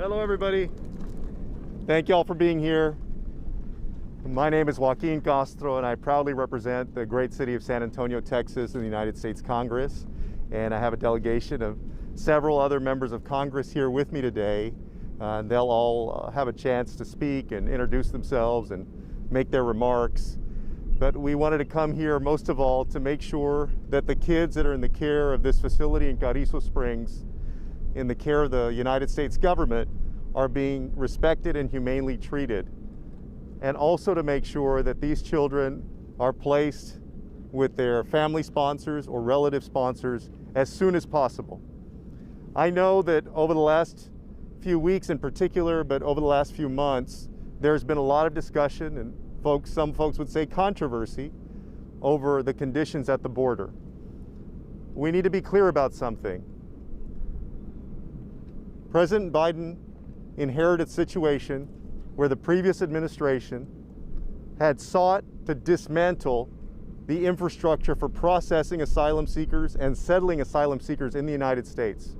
Hello, everybody. Thank you all for being here. My name is Joaquin Castro, and I proudly represent the great city of San Antonio, Texas, in the United States Congress. And I have a delegation of several other members of Congress here with me today. They'll all have a chance to speak and introduce themselves and make their remarks. But we wanted to come here most of all to make sure that the kids that are in the care of this facility in Carrizo Springs, in the care of the United States government, are being respected and humanely treated. And also to make sure that these children are placed with their family sponsors or relative sponsors as soon as possible. I know that over the last few weeks in particular, but over the last few months, there's been a lot of discussion and some folks would say controversy over the conditions at the border. We need to be clear about something. President Biden inherited a situation where the previous administration had sought to dismantle the infrastructure for processing asylum seekers and settling asylum seekers in the United States.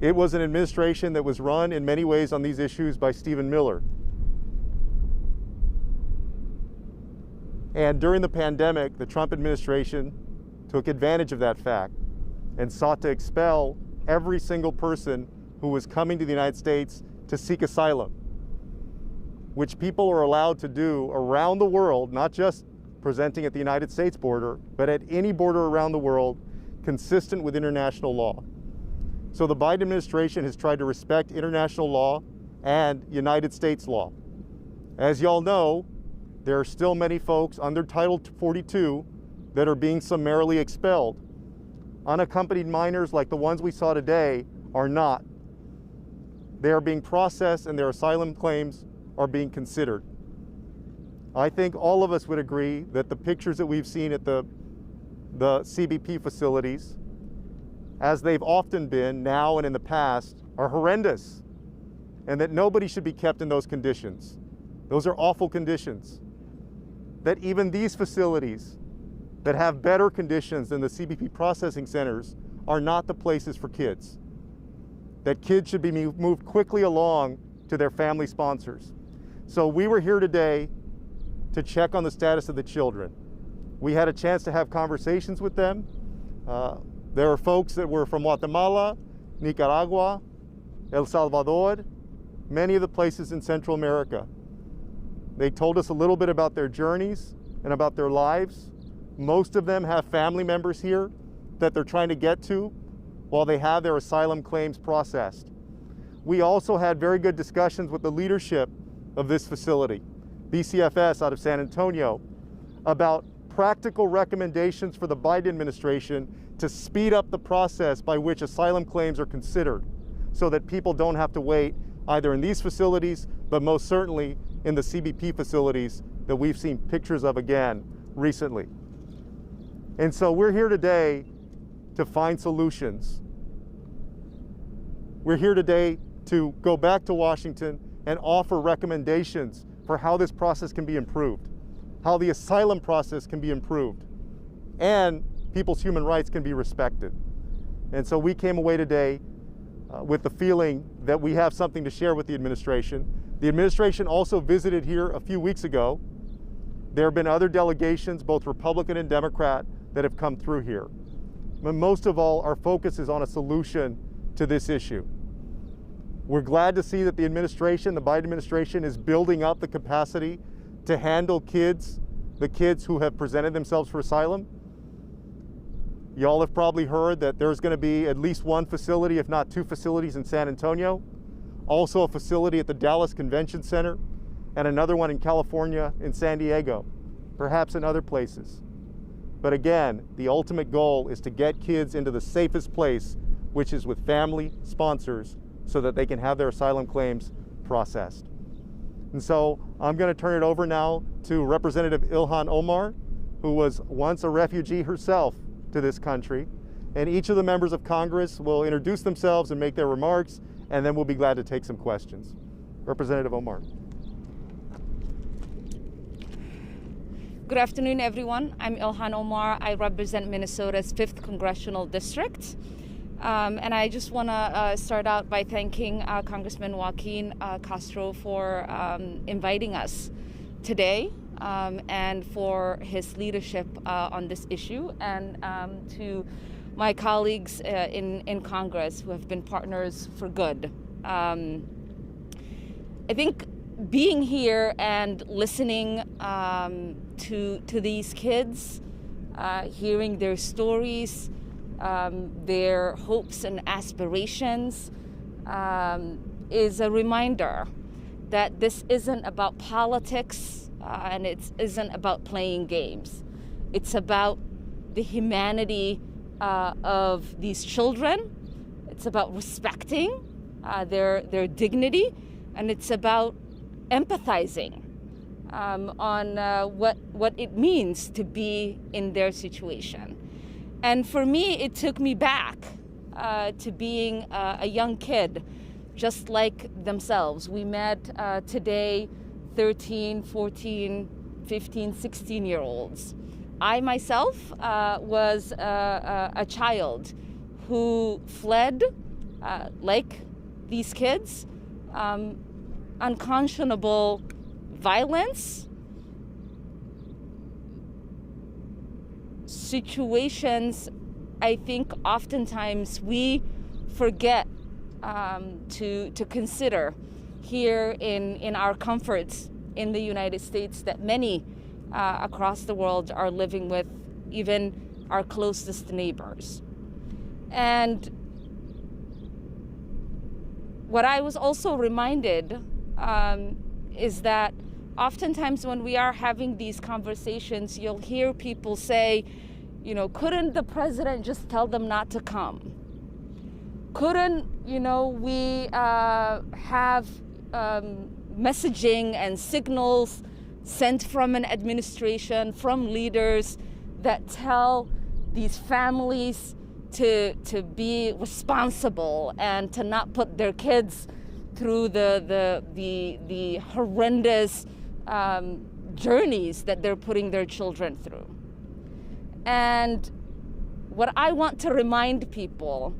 It was an administration that was run in many ways on these issues by Stephen Miller. And during the pandemic, the Trump administration took advantage of that fact and sought to expel every single person who was coming to the United States to seek asylum, which people are allowed to do around the world, not just presenting at the United States border, but at any border around the world, consistent with international law. So the Biden administration has tried to respect international law and United States law. As y'all know, there are still many folks under Title 42 that are being summarily expelled. Unaccompanied minors like the ones we saw today are not. They are being processed and their asylum claims are being considered. I think all of us would agree that the pictures that we've seen at the CBP facilities, as they've often been now and in the past, are horrendous, and that nobody should be kept in those conditions. Those are awful conditions. That even these facilities that have better conditions than the CBP processing centers are not the places for kids. That kids should be moved quickly along to their family sponsors. So we were here today to check on the status of the children. We had a chance to have conversations with them. There are folks that were from Guatemala, Nicaragua, El Salvador, many of the places in Central America. They told us a little bit about their journeys and about their lives. Most of them have family members here that they're trying to get to while they have their asylum claims processed. We also had very good discussions with the leadership of this facility, BCFS out of San Antonio, about practical recommendations for the Biden administration to speed up the process by which asylum claims are considered so that people don't have to wait either in these facilities, but most certainly in the CBP facilities that we've seen pictures of again recently. And so we're here today to find solutions. We're here today to go back to Washington and offer recommendations for how this process can be improved, how the asylum process can be improved, and people's human rights can be respected. And so we came away today with the feeling that we have something to share with the administration. The administration also visited here a few weeks ago. There have been other delegations, both Republican and Democrat, that have come through here. But most of all, our focus is on a solution to this issue. We're glad to see that the administration, the Biden administration, is building up the capacity to handle the kids who have presented themselves for asylum. Y'all have probably heard that there's going to be at least one facility, if not two facilities in San Antonio, also a facility at the Dallas Convention Center, and another one in California in San Diego, perhaps in other places. But again, the ultimate goal is to get kids into the safest place, which is with family sponsors, so that they can have their asylum claims processed. And so I'm going to turn it over now to Representative Ilhan Omar, who was once a refugee herself to this country. And each of the members of Congress will introduce themselves and make their remarks, and then we'll be glad to take some questions. Representative Omar. Good afternoon, everyone. I'm Ilhan Omar. I represent Minnesota's 5th Congressional District. And I just want to start out by thanking Congressman Joaquin Castro for inviting us today and for his leadership on this issue, and to my colleagues in Congress who have been partners for good. I think being here and listening to these kids, hearing their stories, their hopes and aspirations, is a reminder that this isn't about politics and it isn't about playing games. It's about the humanity of these children. It's about respecting their dignity, and it's about empathizing on what it means to be in their situation. And for me, it took me back to being a young kid, just like themselves. We met today 13, 14, 15, 16-year-olds. I myself was a child who fled, like these kids, unconscionable violence, situations I think oftentimes we forget to consider here in our comforts in the United States that many across the world are living with, even our closest neighbors. And what I was also reminded is that oftentimes when we are having these conversations, you'll hear people say, you know, couldn't the president just tell them not to come? Couldn't, we have messaging and signals sent from an administration, from leaders that tell these families to be responsible and to not put their kids through the horrendous journeys that they're putting their children through. And what I want to remind people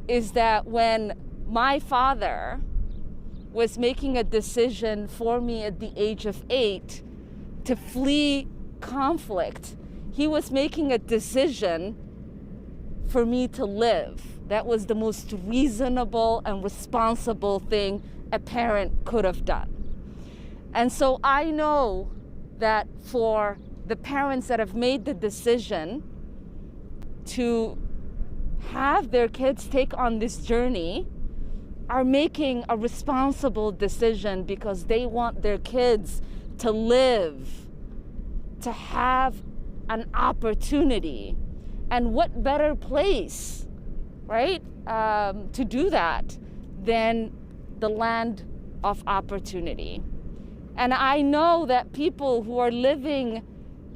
is that when my father was making a decision for me at the age of 8 to flee conflict, he was making a decision for me to live. That was the most reasonable and responsible thing a parent could have done. And so I know that for the parents that have made the decision to have their kids take on this journey are making a responsible decision because they want their kids to live, to have an opportunity. And what better place, right, to do that than the land of opportunity. And I know that people who are living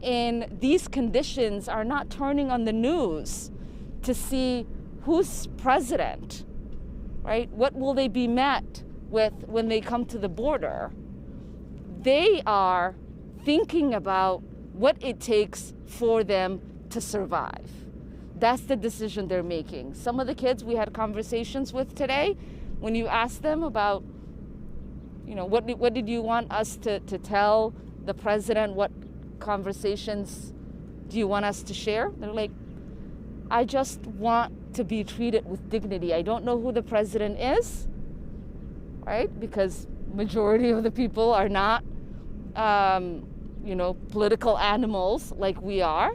in these conditions are not turning on the news to see who's president, right? What will they be met with when they come to the border? They are thinking about what it takes for them to survive. That's the decision they're making. Some of the kids we had conversations with today, when you ask them about, what did you want us to tell the president? What conversations do you want us to share? They're like, I just want to be treated with dignity. I don't know who the president is, right? Because majority of the people are not, political animals like we are.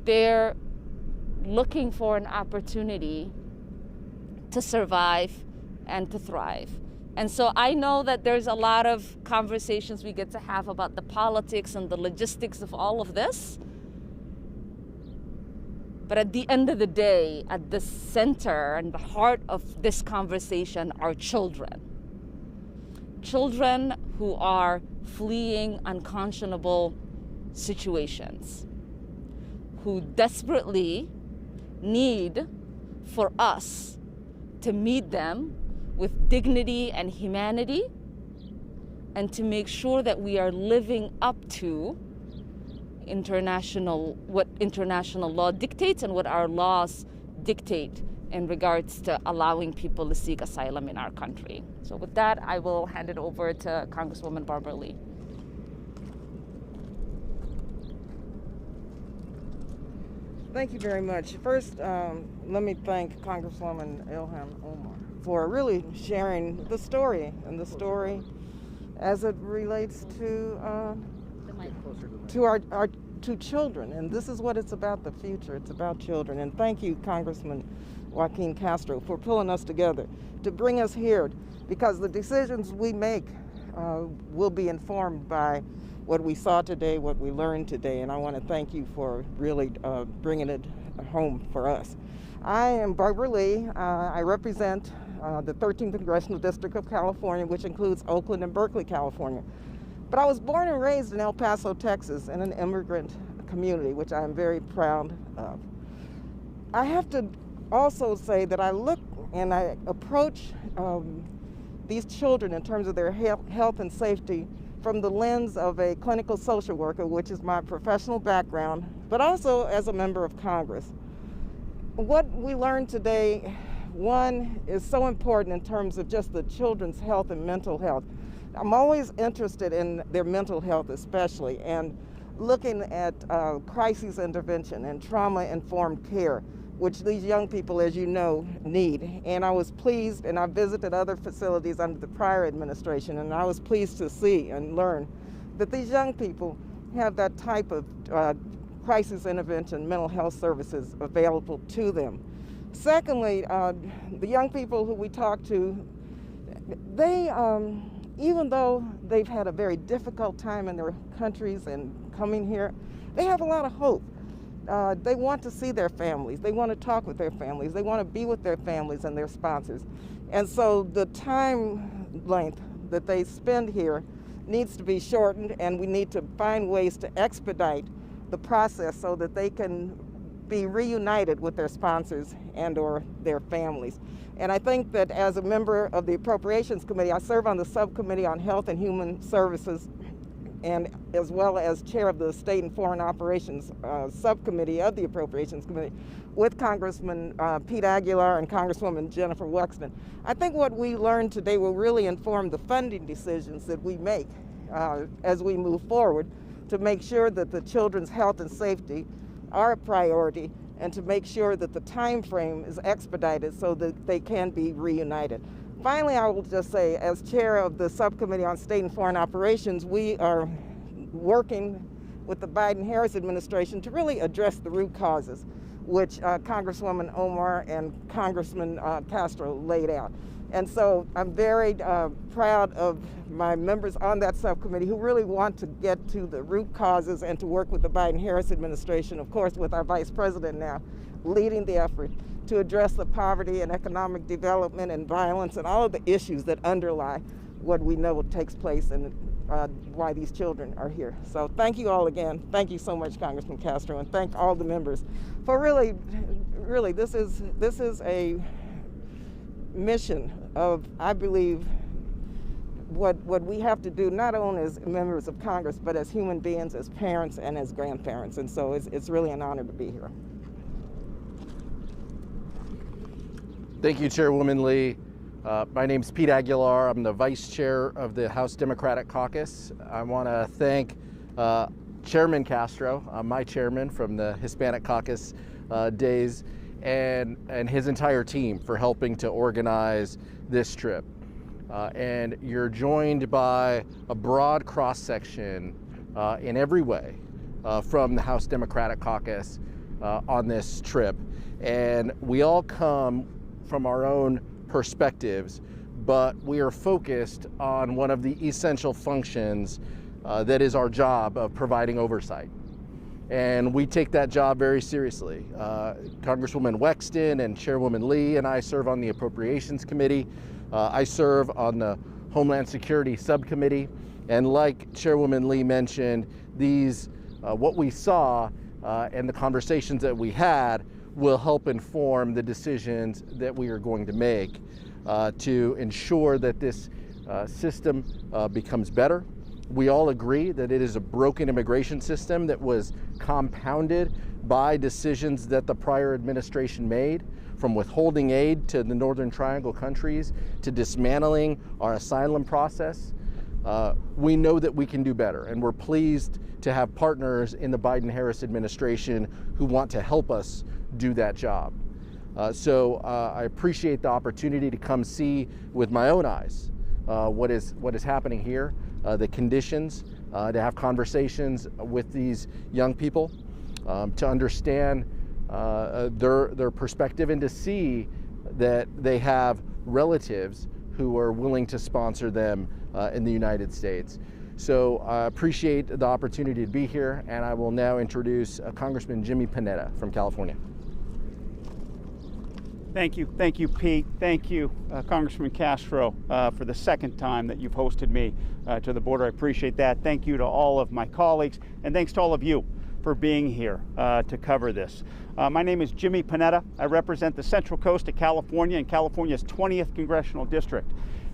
They're looking for an opportunity to survive and to thrive. And so I know that there's a lot of conversations we get to have about the politics and the logistics of all of this. But at the end of the day, at the center and the heart of this conversation are children. Children who are fleeing unconscionable situations, who desperately need for us to meet them with dignity and humanity, and to make sure that we are living up to what international law dictates and what our laws dictate in regards to allowing people to seek asylum in our country. So with that, I will hand it over to Congresswoman Barbara Lee. Thank you very much. First, let me thank Congresswoman Ilhan Omar for really sharing the story, and the story as it relates to our two children. And this is what it's about, the future. It's about children. And thank you, Congressman Joaquin Castro, for pulling us together to bring us here, because the decisions we make will be informed by what we saw today, what we learned today, and I want to thank you for really bringing it home for us. I am Barbara Lee. I represent the 13th Congressional District of California, which includes Oakland and Berkeley, California. But I was born and raised in El Paso, Texas, in an immigrant community, which I am very proud of. I have to also say that I look and I approach these children in terms of their health and safety from the lens of a clinical social worker, which is my professional background, but also as a member of Congress. What we learned today, one, is so important in terms of just the children's health and mental health. I'm always interested in their mental health especially, and looking at crisis intervention and trauma-informed care, which these young people, as you know, need. And I was pleased, and I visited other facilities under the prior administration, and I was pleased to see and learn that these young people have that type of crisis intervention, mental health services available to them. Secondly, the young people who we talked to, they, even though they've had a very difficult time in their countries and coming here, they have a lot of hope. They want to see their families. They want to talk with their families. They want to be with their families and their sponsors. And so the time length that they spend here needs to be shortened, and we need to find ways to expedite the process so that they can be reunited with their sponsors and or their families. And I think that as a member of the Appropriations Committee, I serve on the Subcommittee on Health and Human Services, and as well as chair of the State and Foreign Operations Subcommittee of the Appropriations Committee with Congressman Pete Aguilar and Congresswoman Jennifer Wexton. I think what we learned today will really inform the funding decisions that we make as we move forward to make sure that the children's health and safety are a priority, and to make sure that the time frame is expedited so that they can be reunited. Finally, I will just say, as chair of the Subcommittee on State and Foreign Operations, we are working with the Biden-Harris administration to really address the root causes, which Congresswoman Omar and Congressman Castro laid out. And so I'm very proud of my members on that subcommittee who really want to get to the root causes and to work with the Biden-Harris administration, of course, with our Vice President now leading the effort to address the poverty and economic development and violence and all of the issues that underlie what we know takes place and why these children are here. So thank you all again. Thank you so much, Congressman Castro, and thank all the members for really, this is a mission of, I believe, what we have to do, not only as members of Congress, but as human beings, as parents, and as grandparents. And so it's really an honor to be here. Thank you, Chairwoman Lee. My name's Pete Aguilar. I'm the Vice Chair of the House Democratic Caucus. I want to thank Chairman Castro, my chairman from the Hispanic Caucus days, and his entire team for helping to organize this trip. And you're joined by a broad cross-section in every way from the House Democratic Caucus on this trip. And we all come from our own perspectives, but we are focused on one of the essential functions that is our job of providing oversight. And we take that job very seriously. Congresswoman Wexton and Chairwoman Lee and I serve on the Appropriations Committee. I serve on the Homeland Security Subcommittee. And like Chairwoman Lee mentioned, what we saw and the conversations that we had will help inform the decisions that we are going to make to ensure that this system becomes better. We all agree that it is a broken immigration system that was compounded by decisions that the prior administration made, from withholding aid to the Northern Triangle countries to dismantling our asylum process. We know that we can do better, and we're pleased to have partners in the Biden-Harris administration who want to help us do that job. So I appreciate the opportunity to come see with my own eyes what is happening here, the conditions, to have conversations with these young people, to understand their perspective, and to see that they have relatives who are willing to sponsor them in the United States. So I appreciate the opportunity to be here, and I will now introduce Congressman Jimmy Panetta from California. Thank you, Pete. Thank you, Congressman Castro, for the second time that you've hosted me to the border. I appreciate that. Thank you to all of my colleagues, and thanks to all of you for being here to cover this. My name is Jimmy Panetta. I represent the Central Coast of California and California's 20th Congressional District.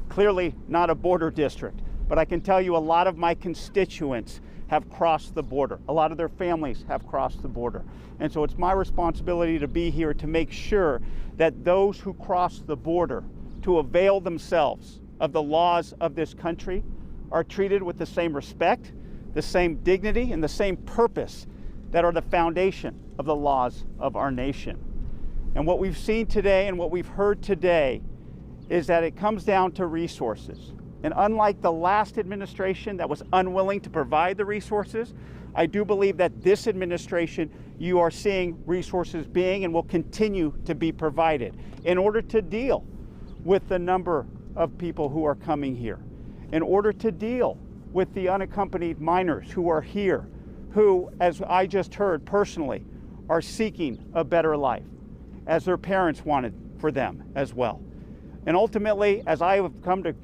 Clearly not a border district, but I can tell you a lot of my constituents have crossed the border. A lot of their families have crossed the border. And so it's my responsibility to be here to make sure that those who cross the border to avail themselves of the laws of this country are treated with the same respect, the same dignity, and the same purpose that are the foundation of the laws of our nation. And what we've seen today and what we've heard today is that it comes down to resources. And unlike the last administration that was unwilling to provide the resources, I do believe that this administration, you are seeing resources being and will continue to be provided in order to deal with the number of people who are coming here, in order to deal with the unaccompanied minors who are here, who, as I just heard personally, are seeking a better life, as their parents wanted for them as well. And ultimately, as I have come to,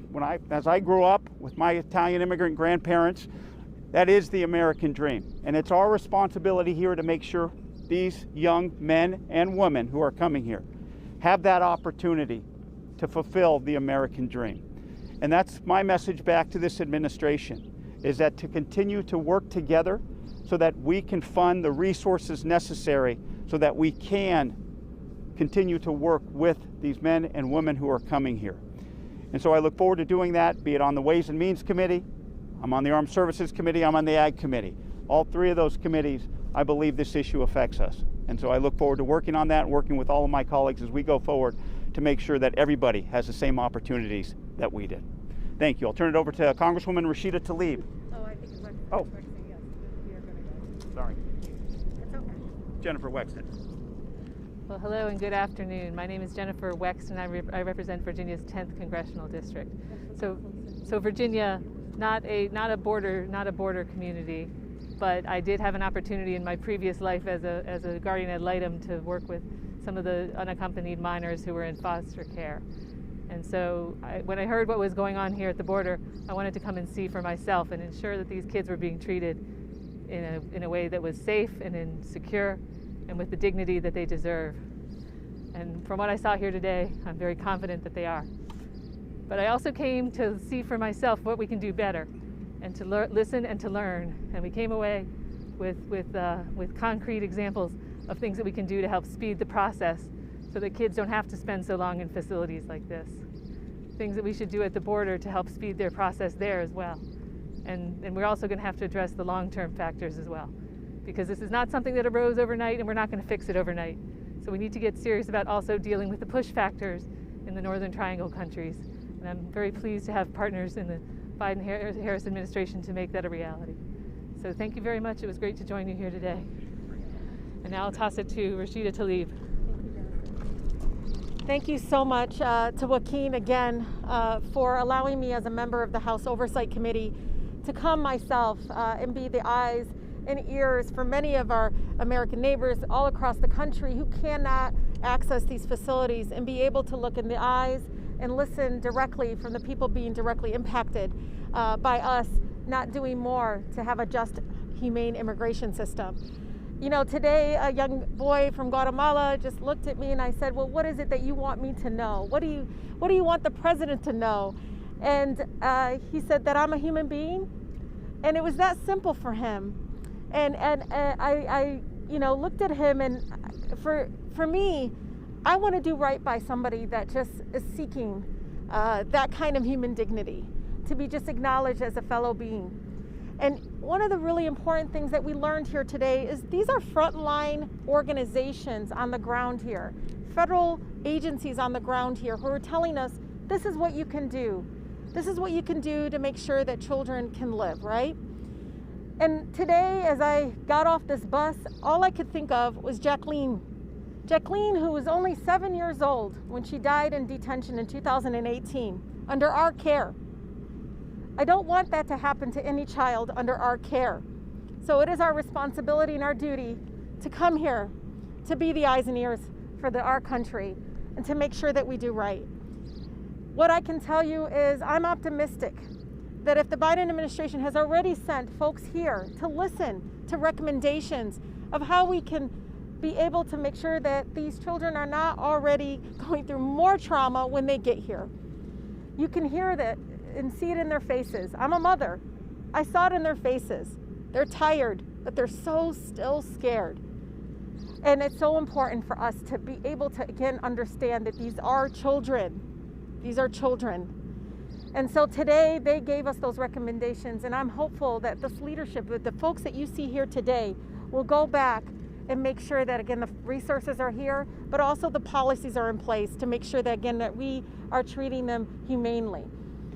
as I grew up with my Italian immigrant grandparents, that is the American dream. And it's our responsibility here to make sure these young men and women who are coming here have that opportunity to fulfill the American dream. And that's my message back to this administration, is that to continue to work together so that we can fund the resources necessary so that we can continue to work with these men and women who are coming here. And so I look forward to doing that, be it on the Ways and Means Committee, I'm on the Armed Services Committee, I'm on the Ag Committee. All three of those committees, I believe this issue affects us. And so I look forward to working on that, working with all of my colleagues as we go forward to make sure that everybody has the same opportunities that we did. Thank you. I'll turn it over to Congresswoman Rashida Tlaib. Oh, I think it's yes. We are going to go. Sorry. It's okay. Jennifer Wexton. Well, hello and good afternoon. My name is Jennifer Wexton. I represent Virginia's 10th Congressional District. So Virginia, not a border community, but I did have an opportunity in my previous life as a guardian ad litem to work with some of the unaccompanied minors who were in foster care. And so when I heard what was going on here at the border, I wanted to come and see for myself and ensure that these kids were being treated in a way that was safe and secure and with the dignity that they deserve. And from what I saw here today, I'm very confident that they are. But I also came to see for myself what we can do better and to listen and to learn. And we came away with concrete examples of things that we can do to help speed the process so that kids don't have to spend so long in facilities like this. Things that we should do at the border to help speed their process there as well. And we're also going to have to address the long-term factors as well, because this is not something that arose overnight and we're not going to fix it overnight. So we need to get serious about also dealing with the push factors in the Northern Triangle countries. And I'm very pleased to have partners in the Biden-Harris administration to make that a reality. So thank you very much. It was great to join you here today. And now I'll toss it to Rashida Tlaib. Thank you so much to Joaquin again for allowing me as a member of the House Oversight Committee to come myself and be the eyes and ears for many of our American neighbors all across the country who cannot access these facilities, and be able to look in the eyes and listen directly from the people being directly impacted by us not doing more to have a just, humane immigration system. You know, today a young boy from Guatemala just looked at me and I said, well, what is it that you want me to know? What do you want the president to know? And he said that I'm a human being. And it was that simple for him. And I looked at him, and for me, I want to do right by somebody that just is seeking that kind of human dignity, to be just acknowledged as a fellow being. And one of the really important things that we learned here today is these are frontline organizations on the ground here, federal agencies on the ground here who are telling us, this is what you can do. This is what you can do to make sure that children can live, right? And today, as I got off this bus, all I could think of was Jacqueline. Jacqueline, who was only 7 years old when she died in detention in 2018, under our care. I don't want that to happen to any child under our care. So it is our responsibility and our duty to come here, to be the eyes and ears for our country, and to make sure that we do right. What I can tell you is I'm optimistic that if the Biden administration has already sent folks here to listen to recommendations of how we can be able to make sure that these children are not already going through more trauma when they get here. You can hear that and see it in their faces. I'm a mother. I saw it in their faces. They're tired, but they're so still scared. And it's so important for us to be able to, again, understand that these are children. These are children. And so today they gave us those recommendations, and I'm hopeful that this leadership, with the folks that you see here today, will go back and make sure that, again, the resources are here, but also the policies are in place to make sure that, again, that we are treating them humanely.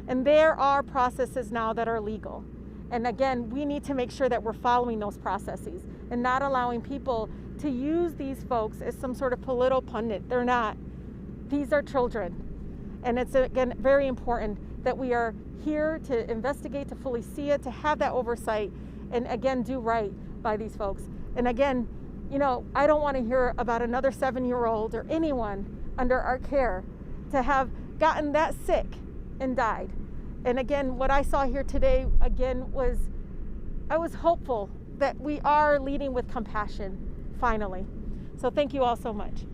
And there are processes now that are legal. And again, we need to make sure that we're following those processes and not allowing people to use these folks as some sort of political pundit. They're not. These are children. And it's, again, very important that we are here to investigate, to fully see it, to have that oversight, and again, do right by these folks. And again, I don't want to hear about another 7-year-old or anyone under our care to have gotten that sick and died. And again, what I saw here today, again, was I was hopeful that we are leading with compassion, finally. So thank you all so much.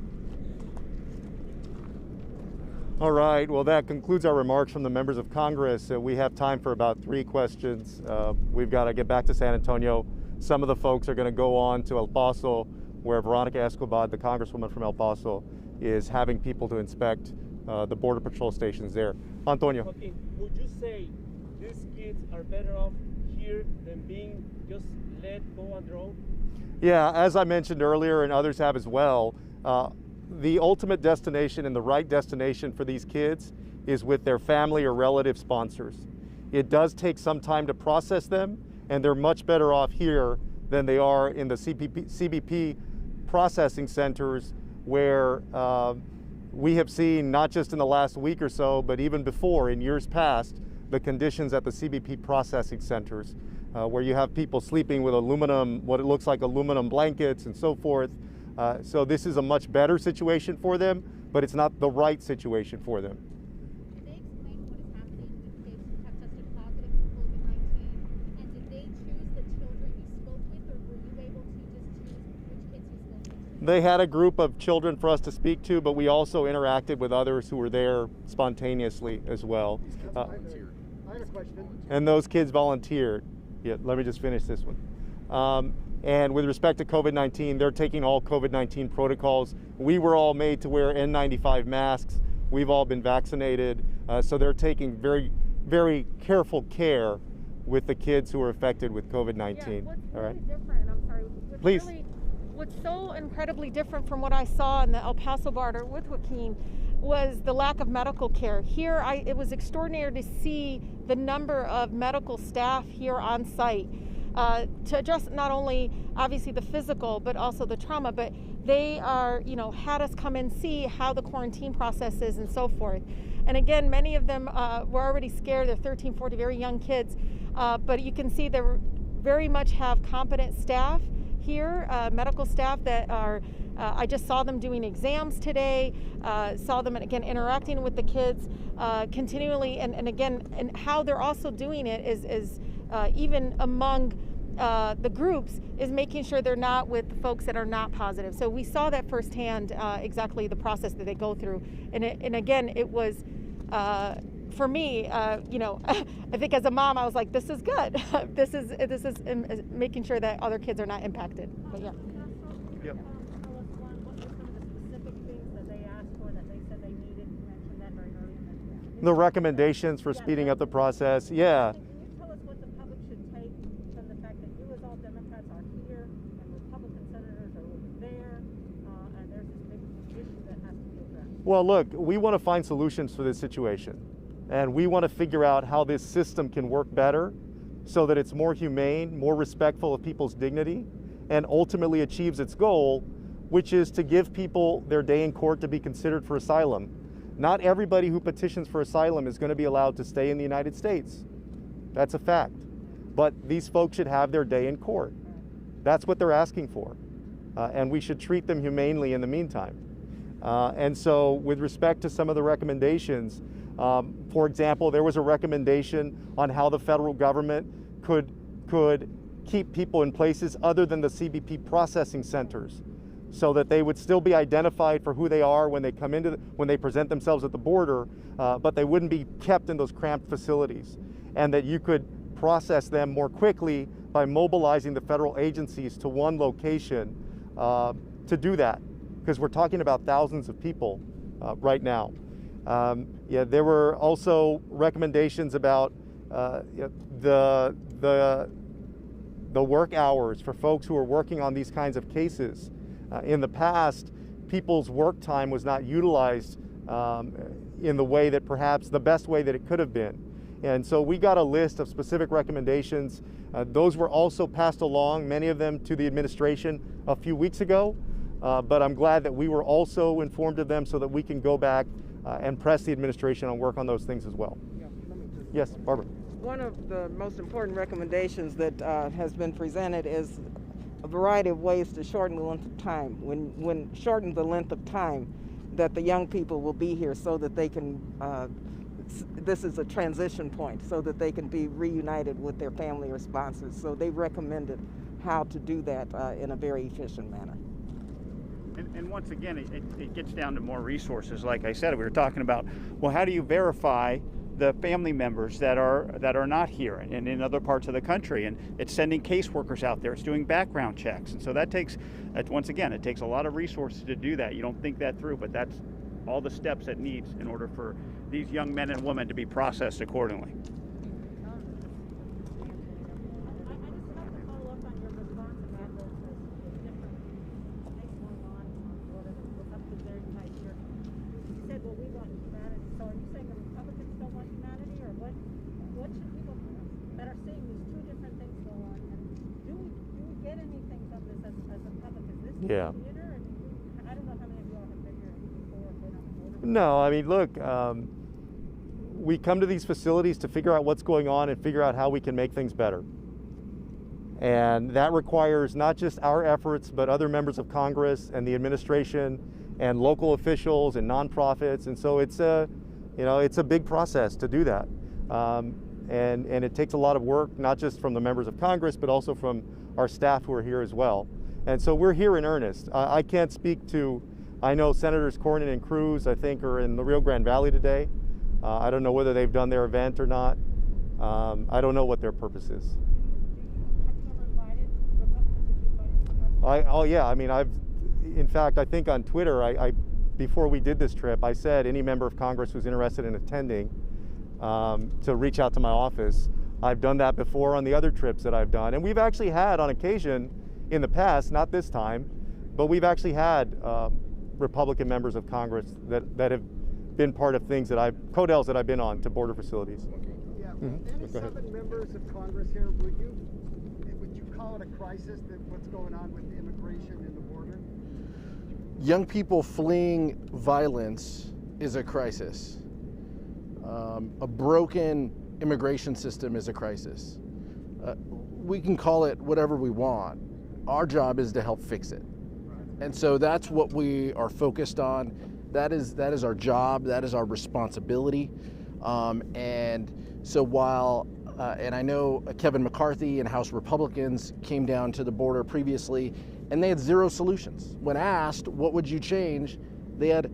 All right, well, that concludes our remarks from the members of Congress. We have time for about 3 questions. We've got to get back to San Antonio. Some of the folks are going to go on to El Paso, where Veronica Escobar, the congresswoman from El Paso, is having people to inspect the Border Patrol stations there. Antonio. Okay, would you say these kids are better off here than being just let go on their own? Yeah, as I mentioned earlier, and others have as well, the ultimate destination and the right destination for these kids is with their family or relative sponsors. It does take some time to process them, and they're much better off here than they are in the CBP processing centers, where we have seen, not just in the last week or so, but even before, in years past, the conditions at the CBP processing centers, where you have people sleeping with what it looks like aluminum blankets and so forth. So this is a much better situation for them, but it's not the right situation for them. Did they explain what is happening with kids who have tested positive for COVID-19? And did they choose the children you spoke with, or were you able to just choose which kids you spoke with? They had a group of children for us to speak to, but we also interacted with others who were there spontaneously as well. I had a question. And those kids volunteered. Yeah, let me just finish this one. And with respect to COVID-19, they're taking all COVID-19 protocols. We were all made to wear N95 masks. We've all been vaccinated. So they're taking very, very careful care with the kids who are affected with COVID-19. Yeah, what's all right? really different, I'm sorry. Please. What's so incredibly different from what I saw in the El Paso border with Joaquin was the lack of medical care. Here, it was extraordinary to see the number of medical staff here on site. To address not only obviously the physical, but also the trauma, but they are, had us come and see how the quarantine process is and so forth. And again, many of them were already scared. They're 13, 14, very young kids. But you can see they very much have competent staff here, medical staff that are, I just saw them doing exams today, saw them again interacting with the kids continually, and again, and how they're also doing it is even among the groups is making sure they're not with folks that are not positive. So we saw that firsthand, exactly the process that they go through. And again, it was, for me, I think as a mom, I was like, this is good. This is making sure that other kids are not impacted. But yeah. Yep. Tell us, Juan, what were some of the specific things that they asked for that they said they needed? You mentioned that very early in The recommendations for speeding up the process. Yeah. Can you tell us what the public should take from the fact that you, as all Democrats, are here and Republican senators are over there, and there's this big issue that has to be addressed? Well, look, we want to find solutions for this situation, and we want to figure out how this system can work better so that it's more humane, more respectful of people's dignity, and ultimately achieves its goal, which is to give people their day in court to be considered for asylum. Not everybody who petitions for asylum is going to be allowed to stay in the United States. That's a fact. But these folks should have their day in court. That's what they're asking for. And we should treat them humanely in the meantime. And so with respect to some of the recommendations, for example, there was a recommendation on how the federal government could keep people in places other than the CBP processing centers, so that they would still be identified for who they are when they come when they present themselves at the border, but they wouldn't be kept in those cramped facilities, and that you could process them more quickly by mobilizing the federal agencies to one location to do that, because we're talking about thousands of people right now. Yeah, there were also recommendations about the work hours for folks who are working on these kinds of cases. In the past, people's work time was not utilized in the way that perhaps the best way that it could have been. And so we got a list of specific recommendations. Those were also passed along, many of them to the administration a few weeks ago. But I'm glad that we were also informed of them so that we can go back and press the administration on work on those things as well. Yes, Barbara. One of the most important recommendations that has been presented is a variety of ways to shorten the length of time. When shorten the length of time that the young people will be here, so that they can, this is a transition point, so that they can be reunited with their family or sponsors. So they recommended how to do that in a very efficient manner. And once again, it gets down to more resources. Like I said, we were talking about, well, how do you verify the family members that are not here and in other parts of the country? And it's sending caseworkers out there. It's doing background checks. And so that takes, once again, it takes a lot of resources to do that. You don't think that through, but that's all the steps it needs in order for these young men and women to be processed accordingly. Yeah. I don't know how many of you all have been here before, been on the border. No, I mean, look, we come to these facilities to figure out what's going on and figure out how we can make things better. And that requires not just our efforts, but other members of Congress and the administration and local officials and nonprofits. And so it's a big process to do that. And it takes a lot of work, not just from the members of Congress, but also from our staff who are here as well. And so we're here in earnest. I can't speak to, I know Senators Cornyn and Cruz, I think, are in the Rio Grande Valley today. I don't know whether they've done their event or not. I don't know what their purpose is. Oh yeah, I mean, in fact, I think on Twitter, before we did this trip, I said any member of Congress who's interested in attending to reach out to my office. I've done that before on the other trips that I've done. And we've actually had, on occasion, in the past, not this time, but we've actually had Republican members of Congress that have been part of things that CODELs that I've been on to border facilities. Yeah. Mm-hmm. Any 7 members of Congress here, would you call it a crisis, that what's going on with immigration and the border? Young people fleeing violence is a crisis. A broken immigration system is a crisis. We can call it whatever we want. Our job is to help fix it. And so that's what we are focused on. That is our job, that is our responsibility. And so while, and I know Kevin McCarthy and House Republicans came down to the border previously, and they had 0 solutions. When asked, what would you change? They had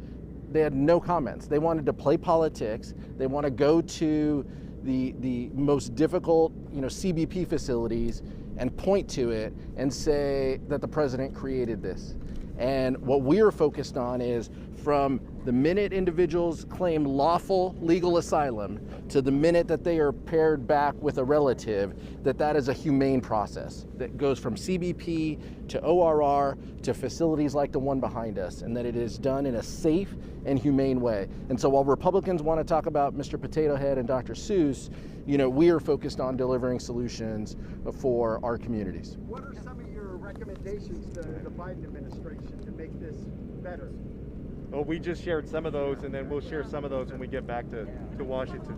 no comments. They wanted to play politics. They want to go to the most difficult, CBP facilities and point to it and say that the president created this. And what we're focused on is from the minute individuals claim lawful legal asylum to the minute that they are paired back with a relative, that is a humane process that goes from CBP to ORR to facilities like the one behind us, and that it is done in a safe and humane way. And so while Republicans want to talk about Mr. Potato Head and Dr. Seuss, we are focused on delivering solutions for our communities. What are some of your recommendations to the Biden administration to make this better? Well, we just shared some of those, and then we'll share some of those when we get back to Washington.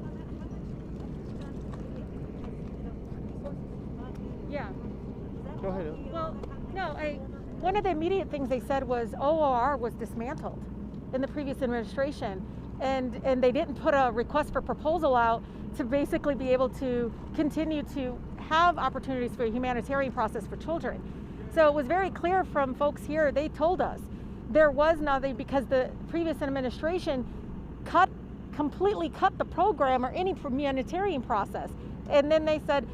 Yeah. Go ahead. Well, no, one of the immediate things they said was ORR was dismantled in the previous administration, and they didn't put a request for proposal out to basically be able to continue to have opportunities for a humanitarian process for children. So it was very clear from folks here, they told us there was nothing because the previous administration completely cut the program or any humanitarian process. And then they said,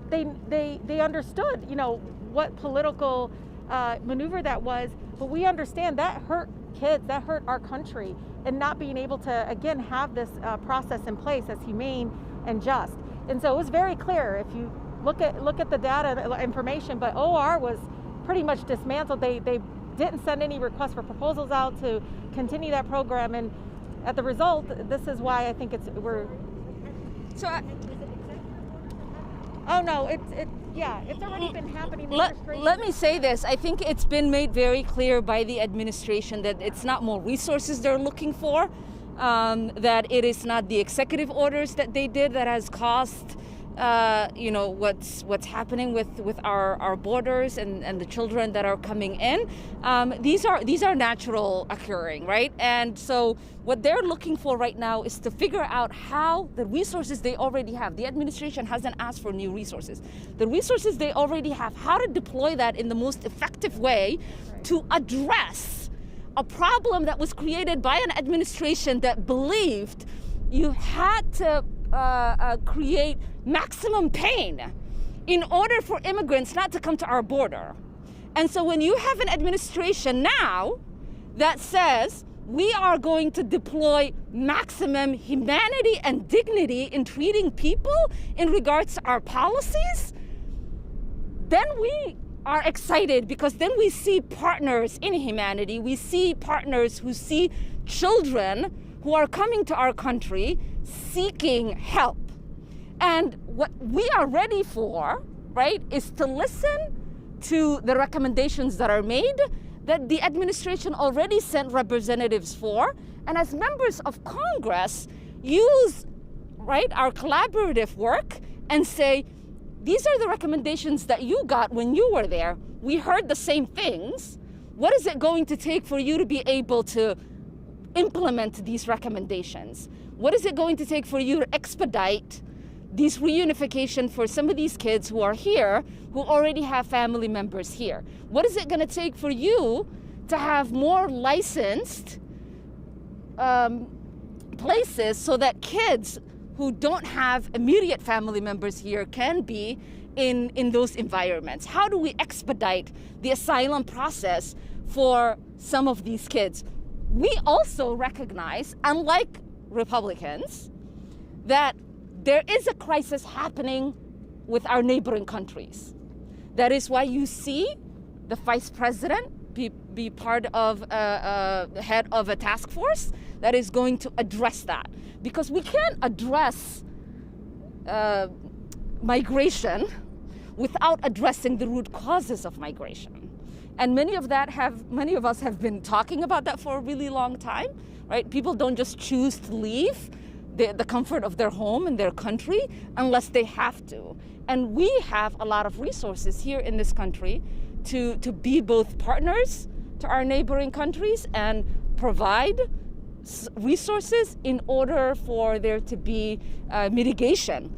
they understood, what political maneuver that was, but we understand that hurt kids, that hurt our country, and not being able to, again, have this process in place as humane and just. And so it was very clear if you look at the data information, but OR was pretty much dismantled. They didn't send any requests for proposals out to continue that program, and at the result, this is why I think we're. So. Oh no, it's already been happening. Let me say this. I think it's been made very clear by the administration that it's not more resources they're looking for, that it is not the executive orders that they did that has caused what's happening with our borders and the children that are coming in. These are natural occurring, right? And so what they're looking for right now is to figure out how the resources they already have. The administration hasn't asked for new resources. The resources they already have, how to deploy that in the most effective way to address a problem that was created by an administration that believed you had to create maximum pain in order for immigrants not to come to our border. And so when you have an administration now that says we are going to deploy maximum humanity and dignity in treating people in regards to our policies, then we are excited because then we see partners in humanity. We see partners who see children who are coming to our country seeking help. And what we are ready for, right, is to listen to the recommendations that are made that the administration already sent representatives for, and as members of Congress, use, right, our collaborative work and say, these are the recommendations that you got when you were there. We heard the same things. What is it going to take for you to be able to implement these recommendations? What is it going to take for you to expedite these reunification for some of these kids who are here, who already have family members here? What is it going to take for you to have more licensed places so that kids who don't have immediate family members here can be in those environments? How do we expedite the asylum process for some of these kids? We also recognize, unlike Republicans, that there is a crisis happening with our neighboring countries. That is why you see the vice president be part of the head of a task force that is going to address that. Because we can't address migration without addressing the root causes of migration. And many of us have been talking about that for a really long time, right? People don't just choose to leave the comfort of their home and their country unless they have to. And we have a lot of resources here in this country to be both partners to our neighboring countries and provide resources in order for there to be mitigation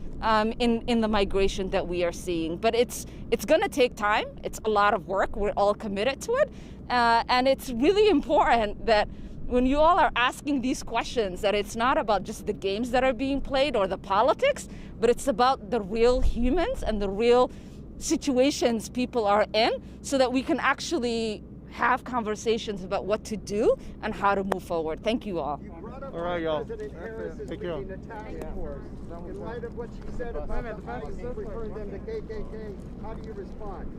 in the migration that we are seeing. But it's going to take time. It's a lot of work. We're all committed to it. And it's really important that when you all are asking these questions, that it's not about just the games that are being played or the politics, but it's about the real humans and the real situations people are in so that we can actually have conversations about what to do and how to move forward. Thank you all. All right, y'all. President Harris is Take care. leading a task force. In light of what she said about the policy referring them to KKK, how do you respond?